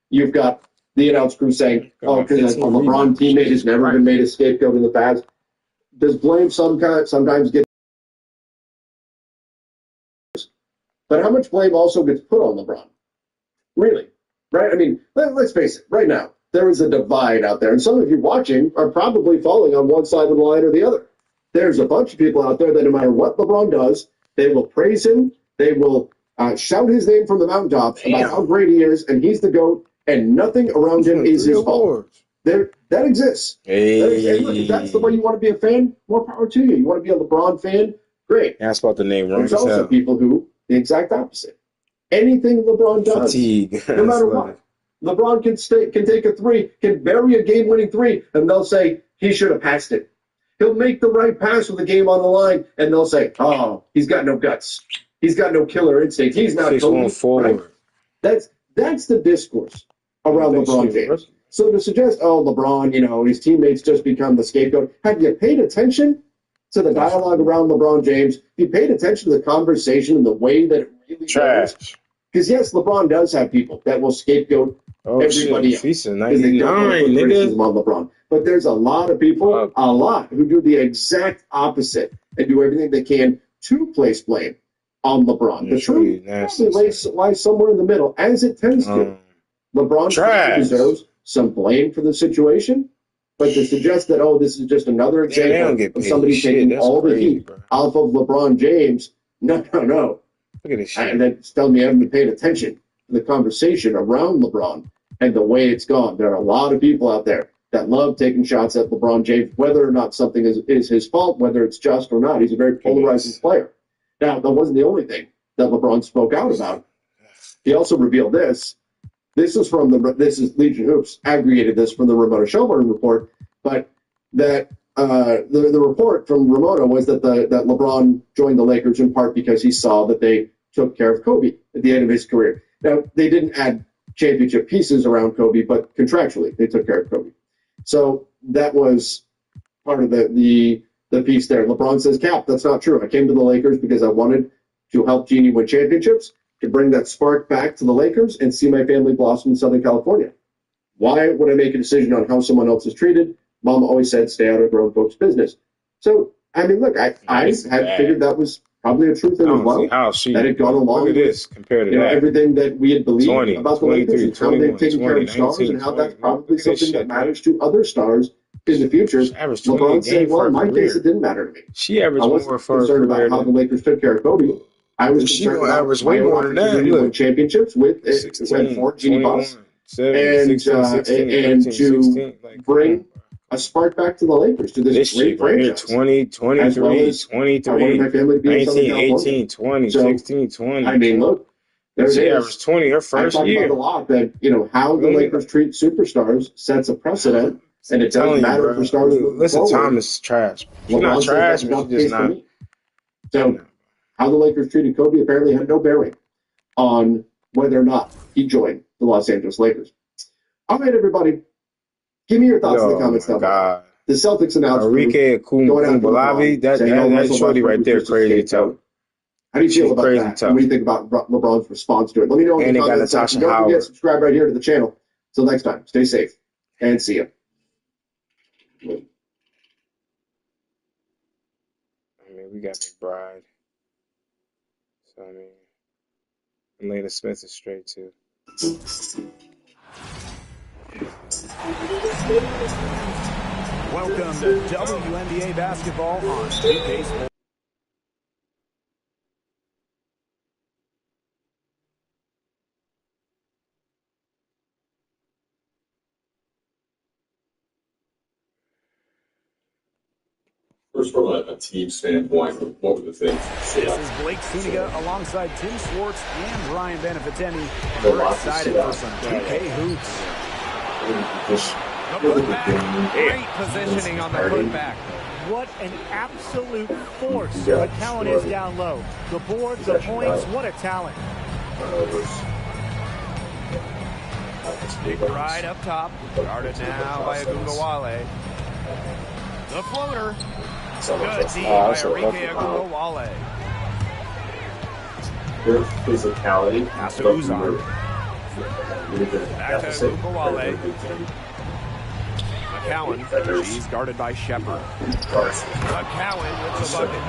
You've got the announce crew saying, "Oh, because a LeBron teammate has never been made a scapegoat in the past." Does blame sometimes get? But how much blame also gets put on LeBron? Really? Right? I mean, let's face it. Right now, there is a divide out there, and some of you watching are probably falling on one side of the line or the other. There's a bunch of people out there that no matter what LeBron does, they will praise him. They will shout his name from the mountaintops about how great he is, and he's the GOAT, and nothing around him is his fault. That exists. And look, if that's the way you want to be a fan, more power to you. You want to be a LeBron fan? Great. That's about the name wrong. There's also people who, the exact opposite. Anything LeBron does, no matter what, LeBron can take a three, can bury a game-winning three, and they'll say he should have passed it. He'll make the right pass with the game on the line, and they'll say, "Oh, he's got no guts. He's got no killer instinct. He's not Kobe." Right? That's the discourse around LeBron James. So to suggest, "Oh, LeBron, his teammates just become the scapegoat," have you paid attention to the dialogue around LeBron James? Have you paid attention to the conversation and the way that it really goes? Because yes, LeBron does have people that will scapegoat everybody else because they don't want to put criticism on LeBron. But there's a lot of people, who do the exact opposite and do everything they can to place blame on LeBron. The truth probably lies somewhere in the middle, as it tends to. LeBron deserves some blame for the situation, but to suggest that, this is just another example of somebody taking all the heat off of LeBron James, no. Look at this shit. And that's telling me I haven't been paying attention to the conversation around LeBron and the way it's gone. There are a lot of people out there that love taking shots at LeBron James, whether or not something is his fault, whether it's just or not. He's a very polarizing player. Now, that wasn't the only thing that LeBron spoke out about. He also revealed this. This is Legion Hoops aggregated this from the Ramona Shelburne report, but that the report from Ramona was that LeBron joined the Lakers in part because he saw that they took care of Kobe at the end of his career. Now, they didn't add championship pieces around Kobe, but contractually they took care of Kobe. So that was part of the piece there. LeBron says, "Cap, that's not true. I came to the Lakers because I wanted to help Jeannie win championships, to bring that spark back to the Lakers and see my family blossom in Southern California. Why would I make a decision on how someone else is treated? Mom always said, stay out of grown folks' business." So, I mean, look, I had figured that was probably a truth as well. That had gone along with everything that we had believed about the Lakers and how they've taken care of stars and how that's probably something that matters to other stars in the future. LeBron said, well, in my case, it didn't matter to me. I wasn't concerned about how the Lakers took care of Kobe. I was concerned about my own opportunity to win championships with 4 Genie Bucks and to bring a spark back to the Lakers, to this great franchise. 20, 23, 23, 19, 18, 20, 16, 20. I mean, look, there it is. Averaged 20 her first year. I talk about a lot that, how the Lakers treat superstars sets a precedent, and it doesn't matter for stars. Listen, Thomas is trash. He's not trash, but he's just not. So, how the Lakers treated Kobe apparently had no bearing on whether or not he joined the Los Angeles Lakers. All right, everybody. Give me your thoughts in the comments down below. The Celtics announced Enrique Kumbalavi, that shorty right there, crazy tough. How do you feel about that? What do you think about LeBron's response to it? Let me know in the comments section. Don't forget to subscribe right here to the channel. Till next time, stay safe and see you. I mean, we got McBride. So, I mean, and Lena Smith is straight, too. Welcome to WNBA basketball on 2K Sports. First, from a team standpoint, what were the things? This is Blake Suniga alongside Tim Swartz and Ryan Benefitteni. We're excited for some 2K hoops. The putback, great positioning on the putback. What an absolute force the talent is down low. The boards, the points, what a talent. Right up top, guarded now by Agungawale. The floater. Good D by Enrique Agungawale. Their physicality. Pass to Uzan. Back to Ogunbowale. McCowan, she's guarded by Shepard. McCowan with the bucket.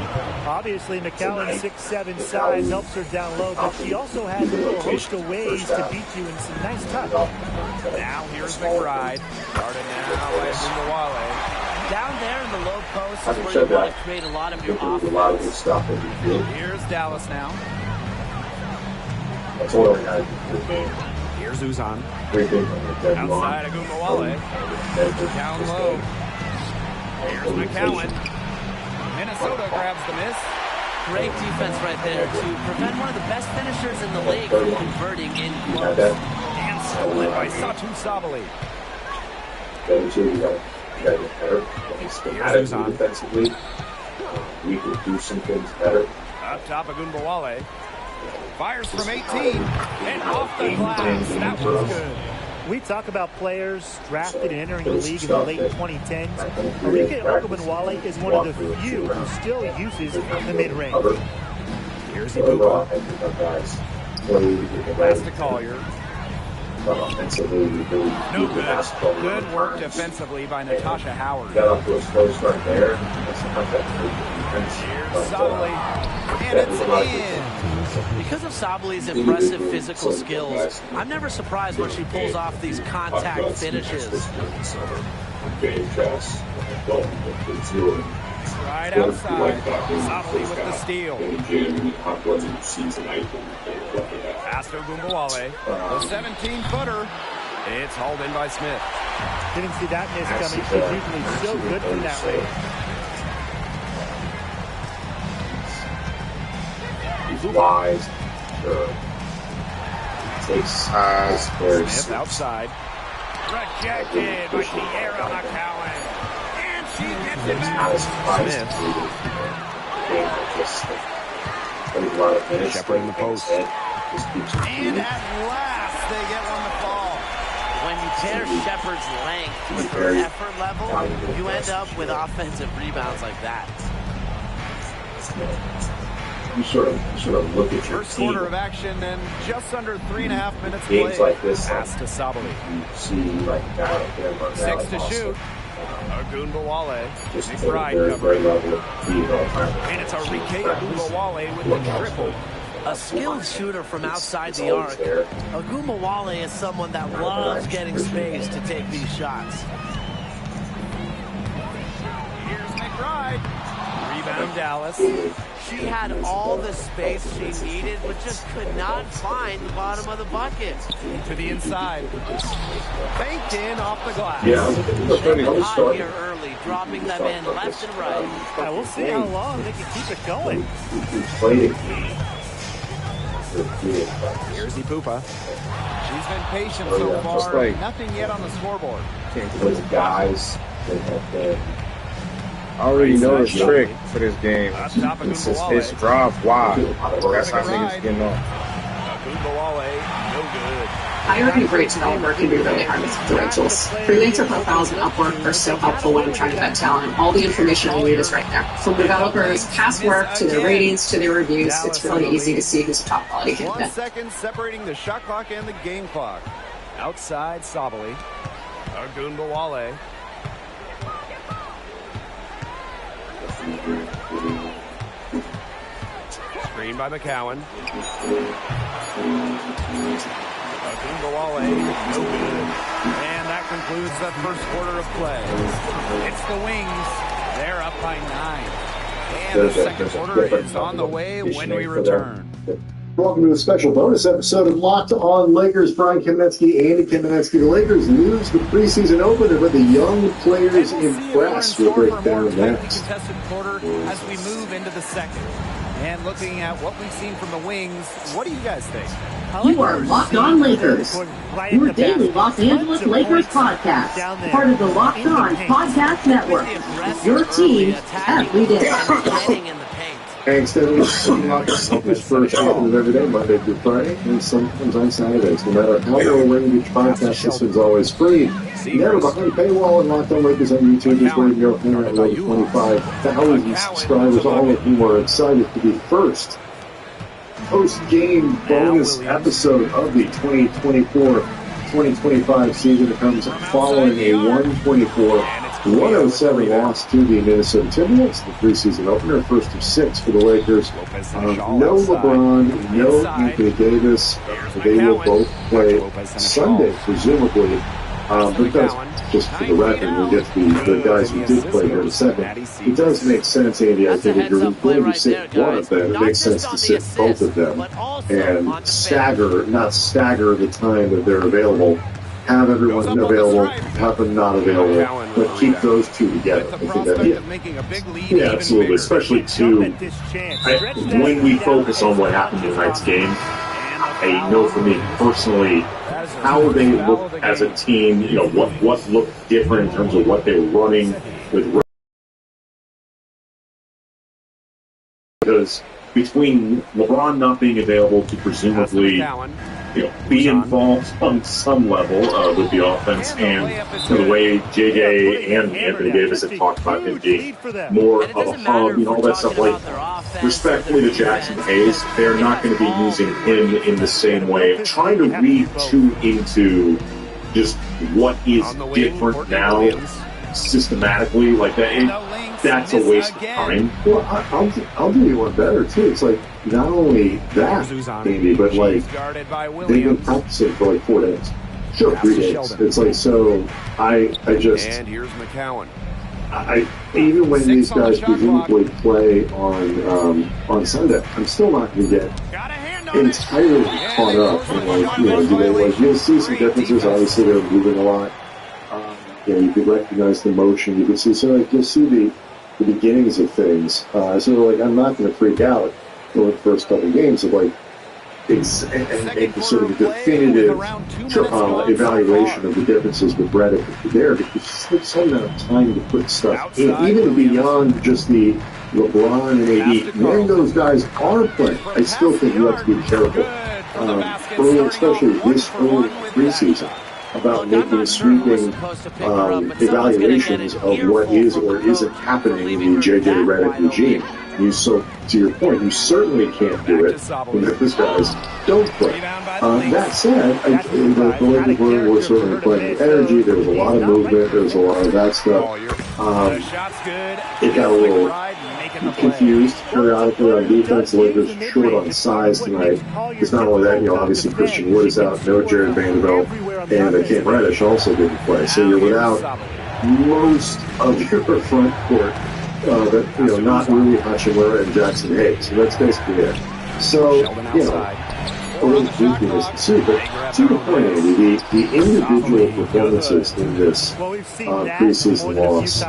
Obviously, McCowan's 6'7" size helps her down low, but she also has a little host of ways to beat you in some nice touch. Now here's McBride. Guarded now by Ogunbowale. Down there in the low post is where you want to create a lot of your offense. Here's Dallas now. Here's Uzan. Outside Ogunbowale. Down low. Here's McCowan. Minnesota grabs the miss. Great defense right there to prevent one of the best finishers in the league from converting in close. And stolen by Satu Sabali. Here's Uzan. Defensively, we could do some things better. Up top Ogunbowale. Fires from 18 and off the glass. That was good. We talk about players drafted and entering the league in the late 2010s. Arike Ogunbowale is one of the few who still uses the mid-range. Here's Ibuka. Pass to Collier. No good. Good work defensively by Natasha Howard. Got off to a slow start there. Here's Sabali. And it's in. Because of Sabali's impressive physical skills, I'm never surprised when she pulls off these contact finishes. Right outside. Sabali with the steal. Pass to Ogunbowale. The 17-footer. It's hauled in by Smith. Didn't see that miss coming. She's usually so good from that range. He's wise. Takes size. Smith outside. Rejected by Kiera McCowan. And she gets it back. Smith. Shepard in the post. And at last they get one to fall. When you pair Shepard's length with her effort level, you end up with offensive rebounds like that. You sort of look at your first team. quarter of action and just under 3.5 minutes Games played. like this, pass to Sabali. You see like a guy like him. 6 to shoot. Ogunbowale. Just McBride very covering. level And it's Arike Ogunbowale with the triple. A skilled shooter from outside the arc, Ogunbowale is someone that loves getting space to take these shots. Here's McBride. Rebound Dallas. She had all the space she needed, but just could not find the bottom of the bucket. To the inside. Banked in off the glass. Yeah, they got hot here early, dropping them in left and right. Yeah, we'll see how long they can keep it going. Here's Ipupa. She's been patient so far. Nothing yet on the scoreboard. Those guys that have been. I already know the trick for this game. It's drive wide. That's how niggas getting off. Ogunbowale, no good. Higher and great developer can be really hard with differentials. Freelancer profiles and Upwork are so helpful when I'm trying to vet talent. All the information I need is right there. From developers' past work to their ratings to their reviews, it's really easy to see who's a top quality 1 candidate. second separating the shot clock and the game clock. Outside Sabali. Ogunbowale. Screen by McCowan. Ogunbowale, no good. And that concludes the first quarter of play. It's the Wings. They're up by 9. And the second quarter is on the way when we return. Welcome to a special bonus episode of Locked On Lakers. Brian Kamenetsky, Andy Kamenetsky. The Lakers lose the preseason opener, but the young players impress. We'll break down next. Contested quarter as we move into the second. And looking at what we've seen from the Wings, what do you guys think? You are Locked On Lakers, your daily Los Angeles Lakers podcast, part of the Locked On Podcast Network. Your team every day. Thanks, Denny. This first happens every day, Monday through Friday, and sometimes on Saturdays. No matter how low range each podcast, this one's always free. Never behind paywall, and Locked On Lakers on YouTube is where you go hang out with 25,000 subscribers, all of whom are excited to be first post-game bonus episode of the 2024-2025 season. It comes following a 124-107 loss to the Minnesota Timberwolves, the preseason opener, first of 6 for the Lakers. No LeBron, no Anthony Davis. They will both play Sunday, presumably. But that's just for the record. We'll get to the guys who did play here in a second. It does make sense, Andy. I think if you're going to sit one of them, it makes sense to sit both of them and not stagger the time that they're available. Have everyone available, have them not available, but keep those two together. I think that, yeah, absolutely. Especially when we focus on what happened in tonight's game. I know for me personally, how they look as a team, what looked different in terms of what they were running with. Because between LeBron not being available to presumably be involved on some level with the offense, and the way JJ and Anthony Davis have talked about him being more of a hub, all that stuff. Like, respectfully to Jackson Hayes, they're not going to be using him in the same way. Trying to read too into just what is different now systematically, like that's a waste of time. Well, I'll do you one better too. It's like not only that, Andy, but like they've been practicing for like 4 days. Sure, 3 days. It's like, so I just. And here's McCowan. Even when these guys presumably play on Sunday, I'm still not going to get entirely caught up. And you'll see some differences. Obviously, they're moving a lot. You could recognize the motion. You could see, so like, you'll see the beginnings of things. So like, I'm not going to freak out over the first couple of games of like, and make the sort of definitive evaluation of the differences with Redick there, because there's some amount of time to put stuff in, even beyond just the LeBron and AD. When those guys are playing, I still think you have to be careful, especially this early preseason, about making sweeping evaluations of what is or isn't happening in the J.J. Redick regime. So, to your point, you certainly can't do it when these guys don't play. That said, the Lakers were certainly playing with energy. There was a lot of movement. There was a lot of that stuff. It got a little confused periodically on defense. The Lakers short on size tonight. It's not only that, obviously Christian Wood is out, no Jared Vanderbilt, and Cam Reddish also didn't play. So you're without most of your front court. Not really Hachimura and Jackson Hayes. So that's basically it. So, a little goofiness to see, but to the point, Andy, the individual performances in this preseason loss.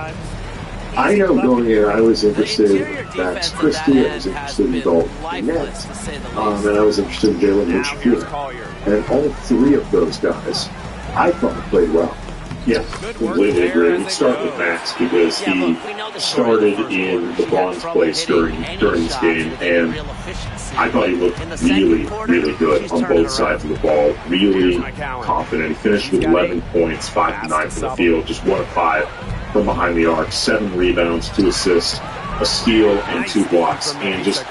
I know going in, I was interested in Max Christie, I was interested in Dalton Nett, and I was interested in Jalen Mitchell. And all three of those guys, I thought played well. Yeah, completely agree. We'd start with Max because he started in LeBron's place during this game, and I thought he looked really, really good on both sides of the ball. Really confident. He finished with 11 points, 5 of 9 from the field, just 1 of 5 from behind the arc, 7 rebounds, 2 assists, a steal, and 2 blocks, and just.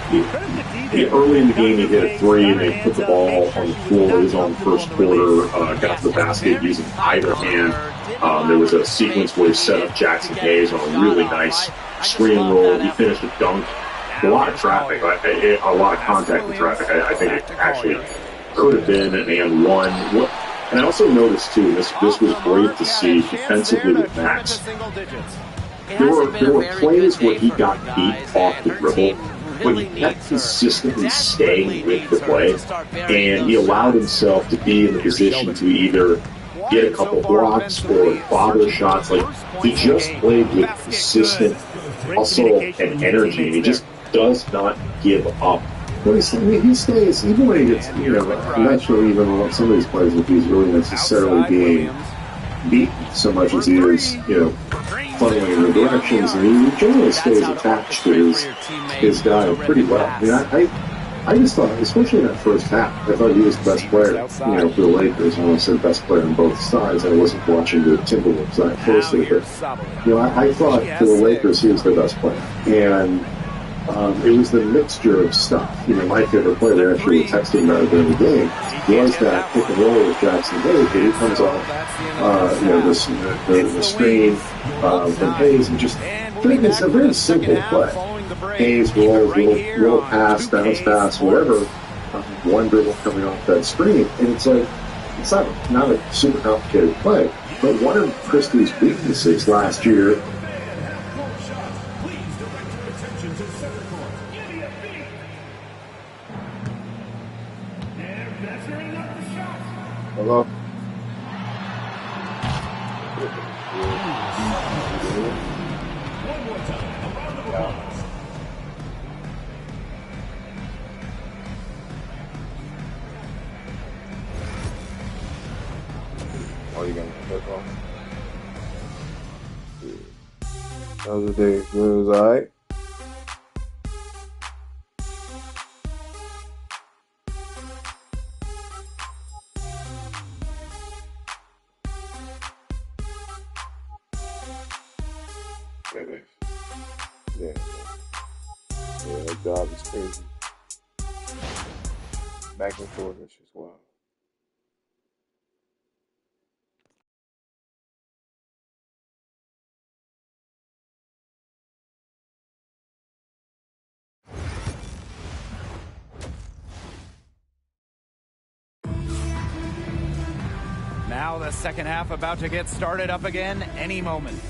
Early in the game, he hit a 3, and they put the ball on the floor. It was on the first quarter, got to the basket using either hand. There was a sequence where he set up Jackson Hayes on a really nice screen roll. He finished a dunk. A lot of traffic, a lot of contact and traffic. I think it actually could have been an and one. And I also noticed, too, this was great to see defensively with Max. There were plays where he got beat off the dribble, but he kept consistently staying with the play, and he allowed himself to be in the position to either get a couple blocks or bother shots. Like, he just played with consistent hustle and energy, and he just does not give up. Well, he stays, even when he gets, I'm not sure even on some of these plays if he's really necessarily being beaten so much as he is, funneling in the directions, and he generally stays attached to his guy pretty well. I mean, I just thought, especially in that first half, I thought he was the best player, for the Lakers. I want to say best player on both sides. I wasn't watching the Timberwolves that closely, but, I thought for the Lakers he was the best player. And it was the mixture of stuff. You know, my favorite play, we actually were texting about it during the game, was that pick and roll with Jackson Hayes, but he comes off, you know, the screen from Hayes, and just, it's a very simple play. Hayes rolls, little pass, bounce pass, whatever, one dribble coming off that screen, and it's like, it's not a super complicated play, but one of Christie's weaknesses last year. Hello? Oh, you gonna flip off? Those are the moves, alright? Yeah, that job is crazy. Back and forth, it's just wild. Now the second half about to get started up again any moment.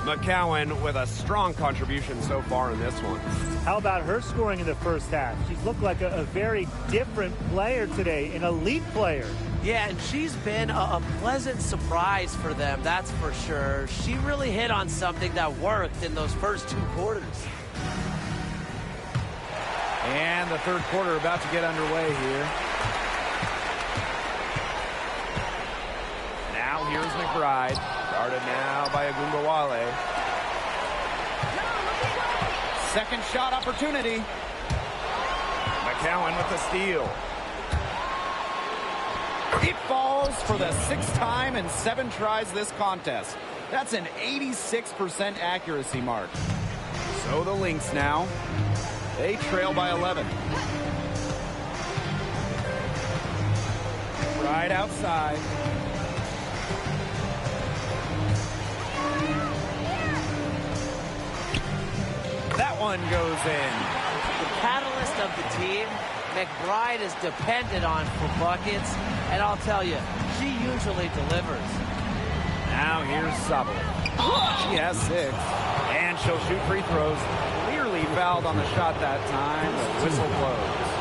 McCowan with a strong contribution so far in this one. How about her scoring in the first half? She's looked like a very different player today, an elite player. Yeah, and she's been a pleasant surprise for them, that's for sure. She really hit on something that worked in those first 2 quarters. And the third quarter about to get underway here. Now here's McBride. Guarded now by Agumbawale. Second shot opportunity. McCowan with the steal. It falls for the 6th time in 7 tries this contest. That's an 86% accuracy mark. So the Lynx now. They trail by 11. Right outside. That one goes in. The catalyst of the team, McBride is dependent on for buckets, and I'll tell you, she usually delivers. Now here's Sabali. She has 6, and she'll shoot free throws. Clearly fouled on the shot that time. The whistle blows.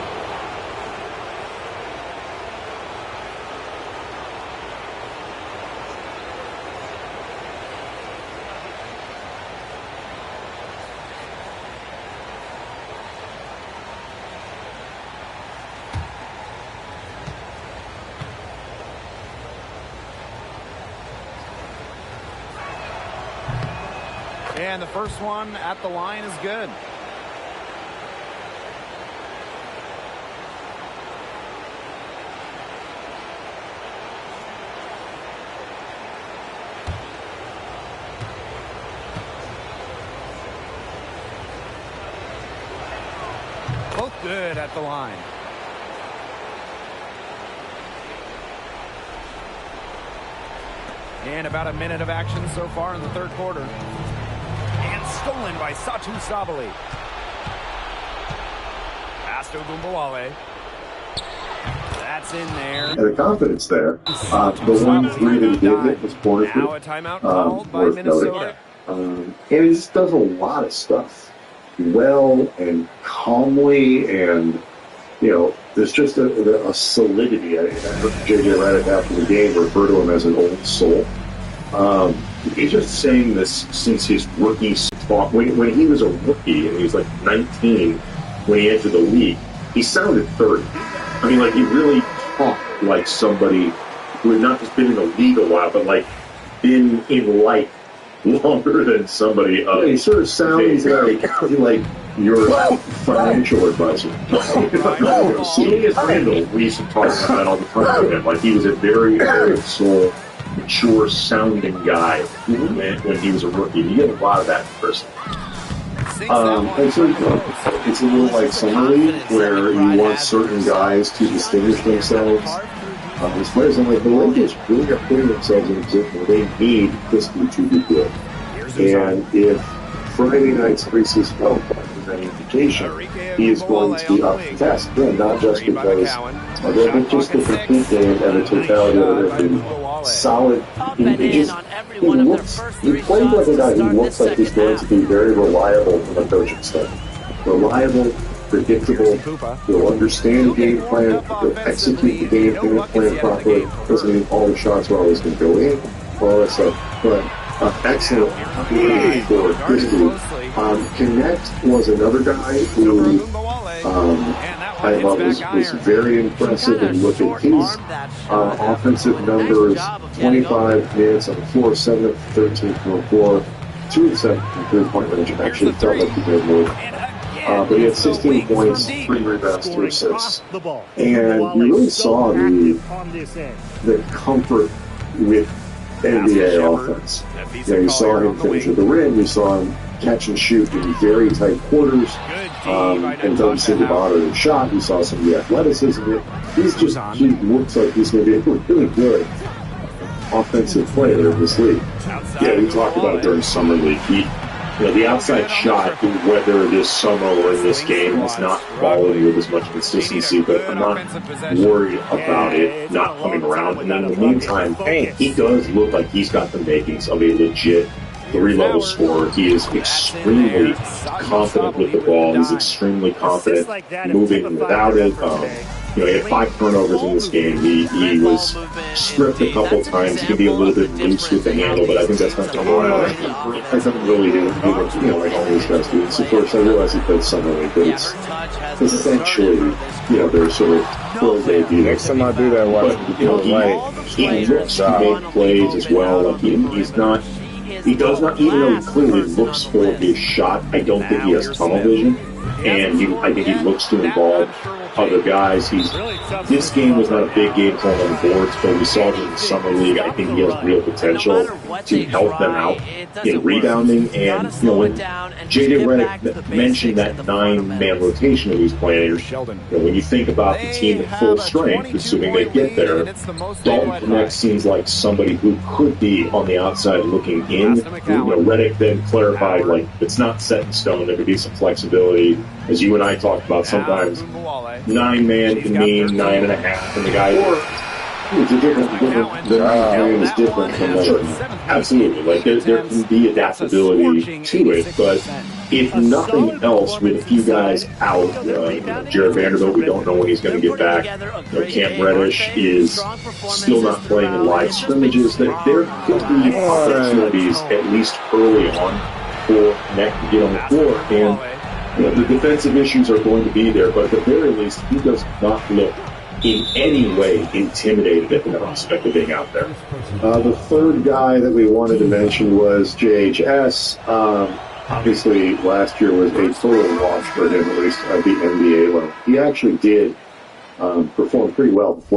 And the first one at the line is good. Both good at the line. And about a minute of action so far in the third quarter. Stolen by Satu Sabali. Pass to Agumbawale. That's in there. And the confidence there. The 1 3 that he did hit was wonderful. Now a timeout called by Minnesota. And he just does a lot of stuff well and calmly, and you know, there's just a solidity. I heard JJ Redick after the game refer to him as an old soul. He's just saying this since his rookie spot. When he was a rookie and he was like 19 when he entered the league, he sounded 30. I mean, like, he really talked like somebody who had not just been in the league a while, but like been in life longer than somebody. He sort of sounds like your financial advisor. Seeing his Randall, we used to talk about that all the time with him. Like, he was a very, very soul, mature sounding guy when he was a rookie. You get a lot of that in person. And so it's a little like Summer League where you want certain guys to distinguish themselves as players. And like the Lakers really are putting themselves in a position where they need Christie to be good. And if Friday night's preseason is any indication, he is going to be up to test. Again, not just because of just the complete game and the totality of it, solid. He played like a guy who looks like he's going to be very reliable from a coaching standpoint. Reliable, predictable, he'll understand the game plan, he'll execute the game plan properly. Doesn't mean all the shots are always going to go in, all that stuff. But excellent for Christie. Connect was another guy who I thought was very impressive, and look at his offensive numbers. 25 minutes on the floor, 7 of 13 from the floor, 2 of 7 from three-point range. Actually felt like he did more. But he had 16 points, 3 rebounds, 2 assists. And you really saw the comfort with NBA offense. You saw him finish at the rim, you saw him catch and shoot in very tight quarters, and don't seem to bother the shot. You saw some of the athleticism. He looks like he's going to be a really good offensive player in this league. Yeah, we talked about it during Summer League. The outside shot, whether this summer or in this game, has not fallen with as much consistency, but I'm not worried about it not coming around. And then in the meantime, he does look like he's got the makings of a legit 3-level scorer. He is extremely confident with the ball. He's extremely confident moving without it. He had 5 turnovers in this game. He was stripped a couple times. He can be a little bit loose with the handle, but I think that's not going to work. I don't really do like all these guys do. Of course, I realize he played Summer League, but it's essentially, they're sort of pro debut. Next time I do that, watch he looks to make plays as well. Like he's not. He does not, even though he clearly looks for his shot, I don't think he has tunnel vision. And I think he looks to involve other guys. This game was not a big game for him on the boards, but we saw him in the Summer League. I think he has real potential to help them out in rebounding. And when J.J. Redick mentioned that 9-man rotation that he's playing, when you think about the team at full strength, assuming they get there, Dalton Connect seems like somebody who could be on the outside looking in. Redick then clarified, it's not set in stone. There could be some flexibility. As you and I talked about, sometimes 9-man can mean 9.5, and the guy it's a different is different from that. Absolutely. There can be adaptability to it, but if nothing else, with a few guys out, Jared Vanderbilt, we don't know when he's going to get back. Cam Reddish is still not playing in live scrimmages. There could be opportunities, at least early on, for Neck to get on the floor, and the defensive issues are going to be there, but at the very least, he does not look in any way intimidated at the prospect of being out there. The third guy that we wanted to mention was JHS. Obviously, last year was a total loss for him, at least at the NBA level. He actually did perform pretty well before